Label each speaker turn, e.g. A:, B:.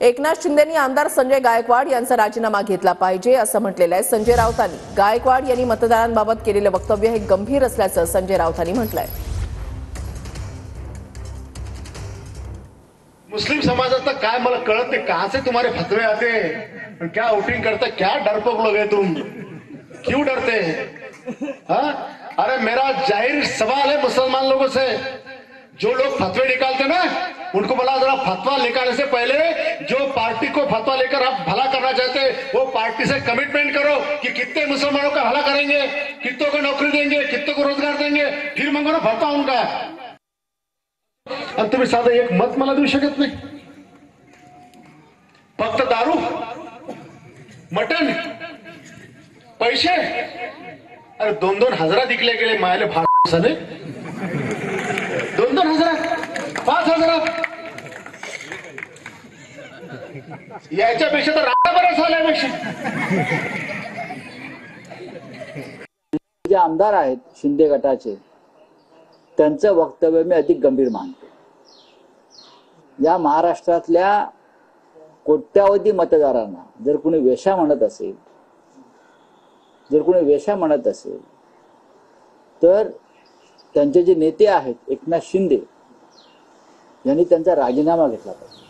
A: एकनाथ शिंदेंनी आमदार संजय गायकवाड यांचा राजीनामा घेतला पाहिजे असं म्हटलेलं आहे संजय राऊतांनी। गायकवाड यांनी मतदारांबाबत केलेले वक्तव्य हे गंभीर असल्याचं संजय राऊतांनी म्हटलंय।
B: मुस्लिम समाजाचं काय मला कळत नहीं, कहां से तुम्हारे फतवे आते हैं, क्या वोटिंग करते, क्या डरपोक लोग हैं तुम, क्यों डरते हैं? हाँ, अरे मेरा जाहिर सवाल है मुसलमान लोगों से, जो लोग फतवे निकालते ना उनको बोला जरा फतवा निकालने से पहले जो पार्टी को फतवा लेकर आप भला करना चाहते वो पार्टी से कमिटमेंट करो कि कितने मुसलमानों का भला करेंगे, कितनों को नौकरी देंगे, कितनों को रोजगार देंगे, फिर मांगो ना फतवा उनका। तुम्ही साधं एक मत मला देऊ शकत नाही, फक्त दारू, मटन, पैसे, अरे 2-2 हजारात विकले गेले मायले भाडे, 2-2 हजारात, 5 हजारात, याच्यापेक्षा तर राजा बरं झाल्यापेक्षा।
C: जे आमदार आहेत शिंदे गटाचे त्यांचं वक्तव्य मी अधिक गंभीर मानतो। या महाराष्ट्रातल्या कोट्यावधी मतदारांना जर कोणी वेश्या म्हणत असेल तर त्यांचे जे नेते आहेत एकनाथ शिंदे यांनी त्यांचा राजीनामा घेतला पाहिजे।